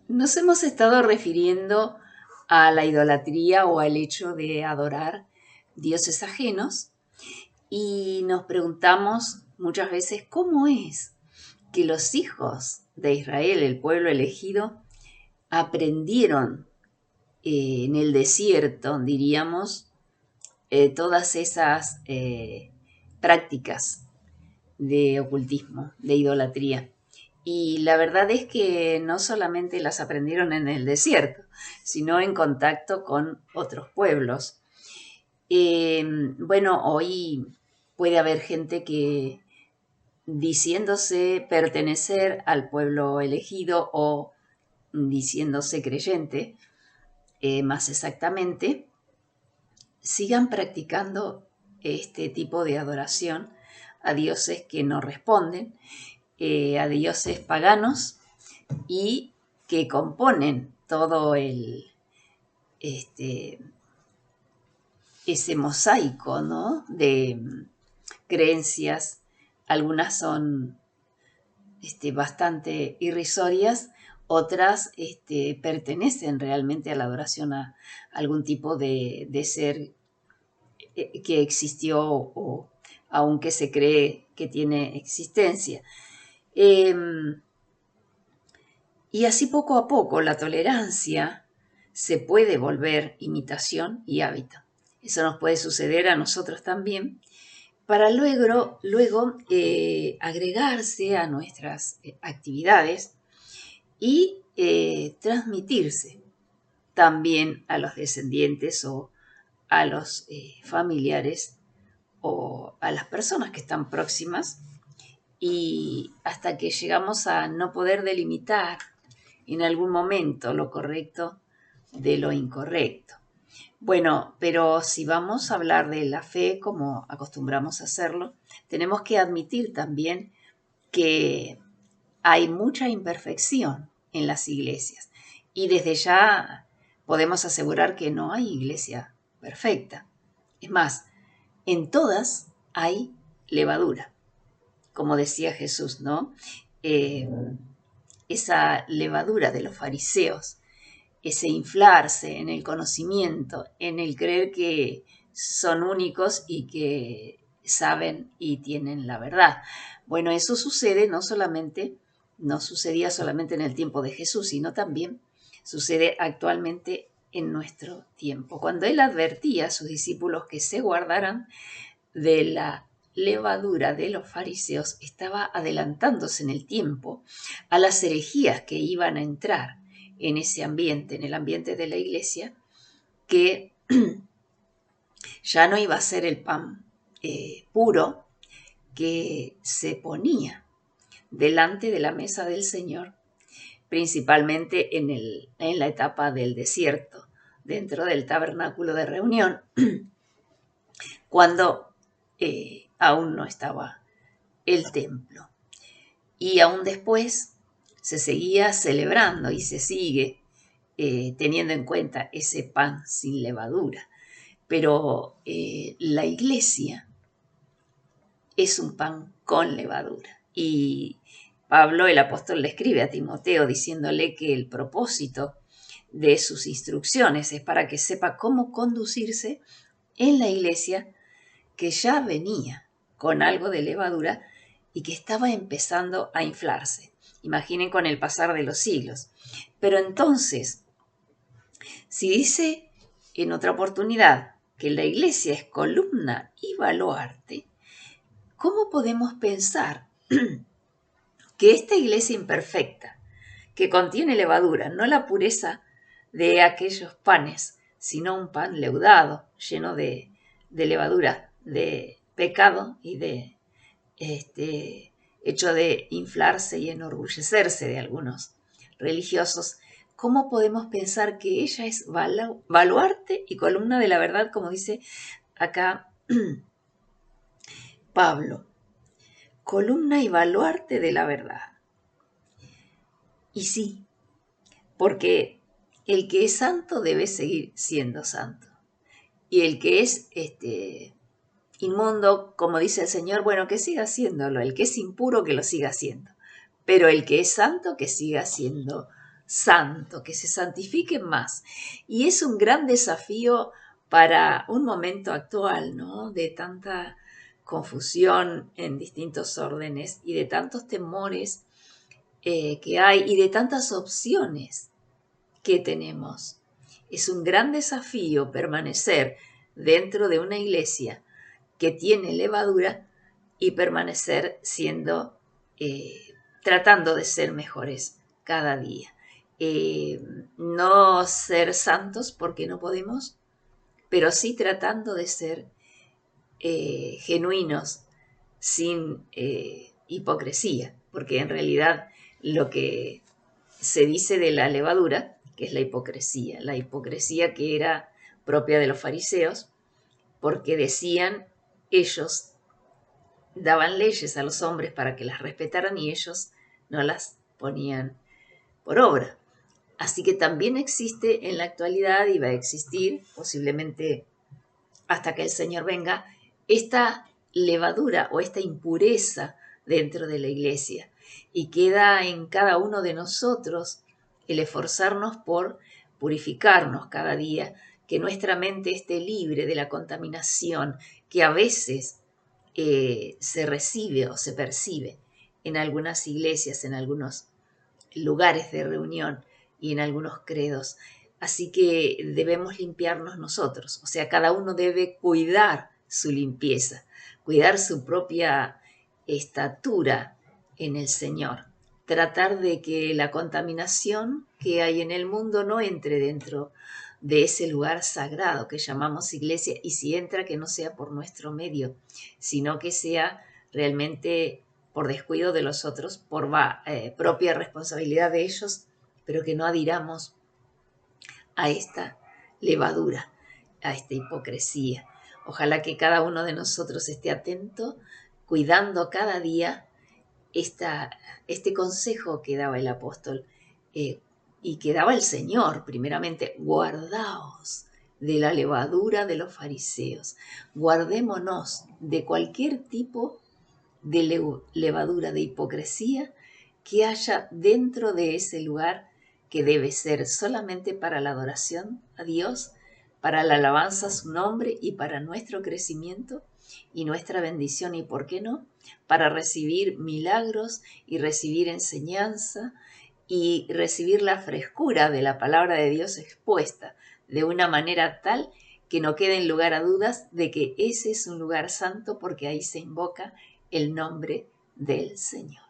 Nos hemos estado refiriendo a la idolatría o al hecho de adorar dioses ajenos y nos preguntamos muchas veces cómo es que los hijos de Israel, el pueblo elegido, aprendieron en el desierto, diríamos, todas esas prácticas de ocultismo, de idolatría. Y la verdad es que no solamente las aprendieron en el desierto, sino en contacto con otros pueblos. Bueno, hoy puede haber gente que diciéndose pertenecer al pueblo elegido o diciéndose creyente, más exactamente, sigan practicando este tipo de adoración a dioses que no responden, a dioses paganos y que componen todo este, ese mosaico, ¿no? De creencias. Algunas son bastante irrisorias, otras pertenecen realmente a la adoración a algún tipo de ser que existió o aunque se cree que tiene existencia. Eh, y así poco a poco la tolerancia se puede volver imitación y hábito. Eso nos puede suceder a nosotros también, para luego agregarse a nuestras actividades y transmitirse también a los descendientes o a los familiares o a las personas que están próximas, y hasta que llegamos a no poder delimitar en algún momento lo correcto de lo incorrecto. Bueno, pero si vamos a hablar de la fe como acostumbramos a hacerlo, tenemos que admitir también que hay mucha imperfección en las iglesias y desde ya podemos asegurar que no hay iglesia perfecta. Es más, en todas hay levadura, como decía Jesús, ¿no? Eh, esa levadura de los fariseos, ese inflarse en el conocimiento, en el creer que son únicos y que saben y tienen la verdad. Bueno, eso sucede no sucedía solamente en el tiempo de Jesús, sino también sucede actualmente en nuestro tiempo. Cuando él advertía a sus discípulos que se guardaran de la levadura de los fariseos, estaba adelantándose en el tiempo a las herejías que iban a entrar en ese ambiente, en el ambiente de la iglesia, que ya no iba a ser el pan puro que se ponía delante de la mesa del Señor, principalmente en la etapa del desierto, dentro del tabernáculo de reunión, cuando aún no estaba el templo. Y aún después se seguía celebrando y se sigue teniendo en cuenta ese pan sin levadura. Pero la iglesia es un pan con levadura. Y Pablo, el apóstol, le escribe a Timoteo diciéndole que el propósito de sus instrucciones es para que sepa cómo conducirse en la iglesia que ya venía con algo de levadura y que estaba empezando a inflarse. Imaginen con el pasar de los siglos. Pero entonces, si dice en otra oportunidad que la iglesia es columna y baluarte, ¿cómo podemos pensar que esta iglesia imperfecta, que contiene levadura, no la pureza de aquellos panes, sino un pan leudado, lleno de levadura, de pecado y de hecho de inflarse y enorgullecerse de algunos religiosos, ¿cómo podemos pensar que ella es baluarte y columna de la verdad, como dice acá Pablo? Columna y baluarte de la verdad. Y sí, porque el que es santo debe seguir siendo santo. Y el que es inmundo, como dice el Señor, bueno, que siga haciéndolo. El que es impuro, que lo siga haciendo. Pero el que es santo, que siga siendo santo, que se santifiquen más. Y es un gran desafío para un momento actual, ¿no? De tanta confusión en distintos órdenes y de tantos temores que hay y de tantas opciones que tenemos. Es un gran desafío permanecer dentro de una iglesia que tiene levadura y permanecer siendo, tratando de ser mejores cada día. No ser santos porque no podemos, pero sí tratando de ser genuinos, sin hipocresía, porque en realidad lo que se dice de la levadura, que es la hipocresía que era propia de los fariseos, porque decían ellos, daban leyes a los hombres para que las respetaran y ellos no las ponían por obra. Así que también existe en la actualidad y va a existir posiblemente hasta que el Señor venga, esta levadura o esta impureza dentro de la iglesia. Y queda en cada uno de nosotros el esforzarnos por purificarnos cada día, que nuestra mente esté libre de la contaminación que a veces se recibe o se percibe en algunas iglesias, en algunos lugares de reunión y en algunos credos. Así que debemos limpiarnos nosotros, o sea, cada uno debe cuidar su limpieza, cuidar su propia estatura en el Señor, tratar de que la contaminación que hay en el mundo no entre dentro de ese lugar sagrado que llamamos iglesia, y si entra, que no sea por nuestro medio, sino que sea realmente por descuido de los otros, por propia responsabilidad de ellos, pero que no adhiramos a esta levadura, a esta hipocresía. Ojalá que cada uno de nosotros esté atento, cuidando cada día este consejo que daba el apóstol y que daba el Señor, primeramente, guardaos de la levadura de los fariseos, guardémonos de cualquier tipo de levadura, de hipocresía que haya dentro de ese lugar que debe ser solamente para la adoración a Dios, para la alabanza a su nombre y para nuestro crecimiento y nuestra bendición y, ¿por qué no?, para recibir milagros y recibir enseñanza y recibir la frescura de la palabra de Dios expuesta de una manera tal que no quede en lugar a dudas de que ese es un lugar santo porque ahí se invoca el nombre del Señor.